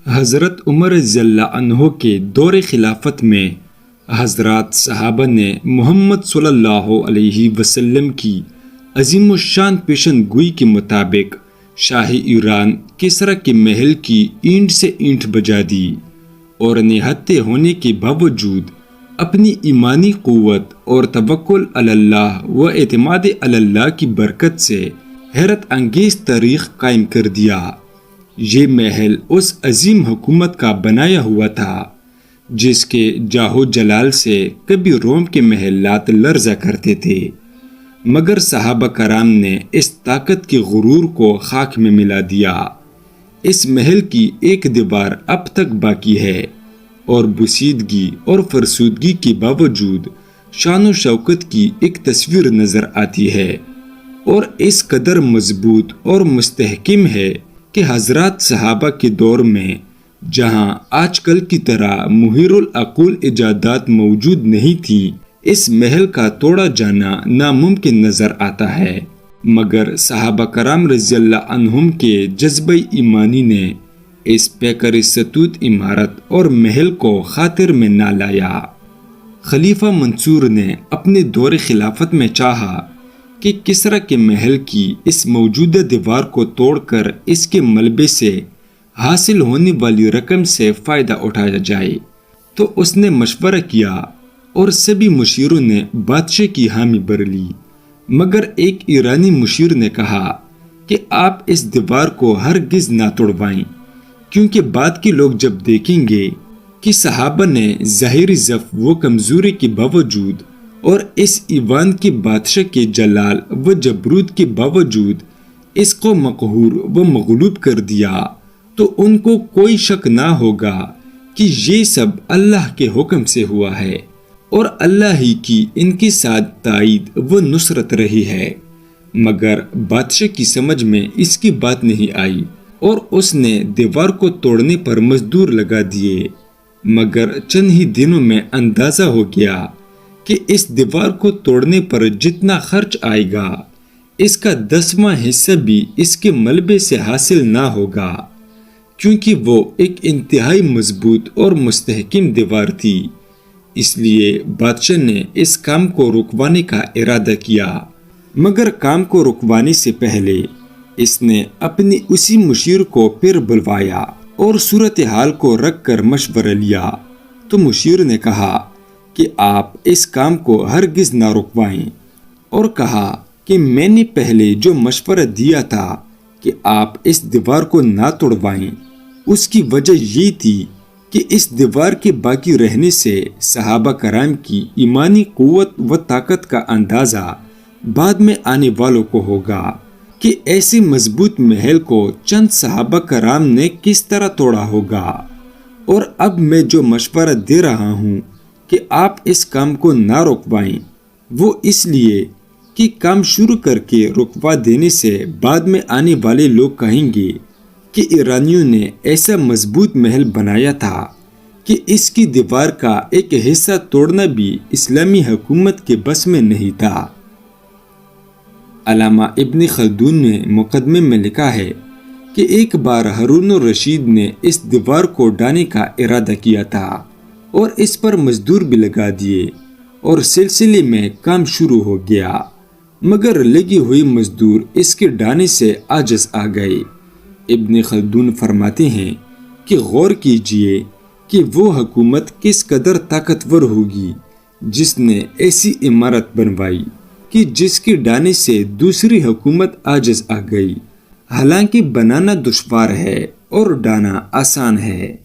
حضرت عمر رضی اللہ عنہ کے دور خلافت میں حضرات صحابہ نے محمد صلی اللہ علیہ وسلم کی عظیم الشان پیشن گوئی کے مطابق شاہی ایران کسریٰ کے محل کی اینٹ سے اینٹ بجا دی اور نہتے ہونے کے باوجود اپنی ایمانی قوت اور توکل علی اللہ و اعتماد علی اللہ کی برکت سے حیرت انگیز تاریخ قائم کر دیا۔ یہ محل اس عظیم حکومت کا بنایا ہوا تھا جس کے جاہ و جلال سے کبھی روم کے محلات لرزا کرتے تھے، مگر صحابہ کرام نے اس طاقت کے غرور کو خاک میں ملا دیا۔ اس محل کی ایک دیوار اب تک باقی ہے اور بسیدگی اور فرسودگی کے باوجود شان و شوکت کی ایک تصویر نظر آتی ہے، اور اس قدر مضبوط اور مستحکم ہے کہ حضرات صحابہ کے دور میں جہاں آج کل کی طرح مہیر العقول ایجادات موجود نہیں تھی، اس محل کا توڑا جانا ناممکن نظر آتا ہے، مگر صحابہ کرام رضی اللہ عنہم کے جذبہ ایمانی نے اس پیکر ستوت عمارت اور محل کو خاطر میں نہ لایا۔ خلیفہ منصور نے اپنے دور خلافت میں چاہا کہ کسریٰ کے محل کی اس موجودہ دیوار کو توڑ کر اس کے ملبے سے حاصل ہونے والی رقم سے فائدہ اٹھایا جائے، تو اس نے مشورہ کیا اور سبھی مشیروں نے بادشاہ کی حامی بھر لی، مگر ایک ایرانی مشیر نے کہا کہ آپ اس دیوار کو ہرگز نہ توڑوائیں، کیونکہ بعد کے لوگ جب دیکھیں گے کہ صحابہ نے ظاہری ضعف و کمزوری کے باوجود اور اس ایوان کے بادشاہ کے جلال و جبروت کے باوجود اس کو مقہور و مغلوب کر دیا، تو ان کو کوئی شک نہ ہوگا کہ یہ سب اللہ کے حکم سے ہوا ہے اور اللہ ہی کی ان کی ساتھ تائید و نصرت رہی ہے۔ مگر بادشاہ کی سمجھ میں اس کی بات نہیں آئی اور اس نے دیوار کو توڑنے پر مزدور لگا دیے، مگر چند ہی دنوں میں اندازہ ہو گیا کہ اس دیوار کو توڑنے پر جتنا خرچ آئے گا، اس کا 10واں حصہ بھی اس کے ملبے سے حاصل نہ ہوگا، کیونکہ وہ ایک انتہائی مضبوط اور مستحکم دیوار تھی۔ اس لیے بادشاہ نے اس کام کو رکوانے کا ارادہ کیا، مگر کام کو رکوانے سے پہلے اس نے اپنی اسی مشیر کو پھر بلوایا اور صورتحال کو رکھ کر مشورہ لیا، تو مشیر نے کہا کہ آپ اس کام کو ہرگز نہ رکوائیں، اور کہا کہ میں نے پہلے جو مشورہ دیا تھا کہ آپ اس دیوار کو نہ توڑوائیں، اس کی وجہ یہ تھی کہ اس دیوار کے باقی رہنے سے صحابہ کرام کی ایمانی قوت و طاقت کا اندازہ بعد میں آنے والوں کو ہوگا کہ ایسے مضبوط محل کو چند صحابہ کرام نے کس طرح توڑا ہوگا۔ اور اب میں جو مشورہ دے رہا ہوں کہ آپ اس کام کو نہ رکوائیں، وہ اس لیے کہ کام شروع کر کے رکوا دینے سے بعد میں آنے والے لوگ کہیں گے کہ ایرانیوں نے ایسا مضبوط محل بنایا تھا کہ اس کی دیوار کا ایک حصہ توڑنا بھی اسلامی حکومت کے بس میں نہیں تھا۔ علامہ ابن خلدون نے مقدمے میں لکھا ہے کہ ایک بار ہارون الرشید نے اس دیوار کو ڈھانے کا ارادہ کیا تھا اور اس پر مزدور بھی لگا دیے اور سلسلے میں کام شروع ہو گیا، مگر لگی ہوئی مزدور اس کے ڈھانے سے عاجز آ گئے۔ ابن خلدون فرماتے ہیں کہ غور کیجئے کہ وہ حکومت کس قدر طاقتور ہوگی جس نے ایسی عمارت بنوائی کہ جس کے ڈھانے سے دوسری حکومت عاجز آ گئی، حالانکہ بنانا دشوار ہے اور ڈھانا آسان ہے۔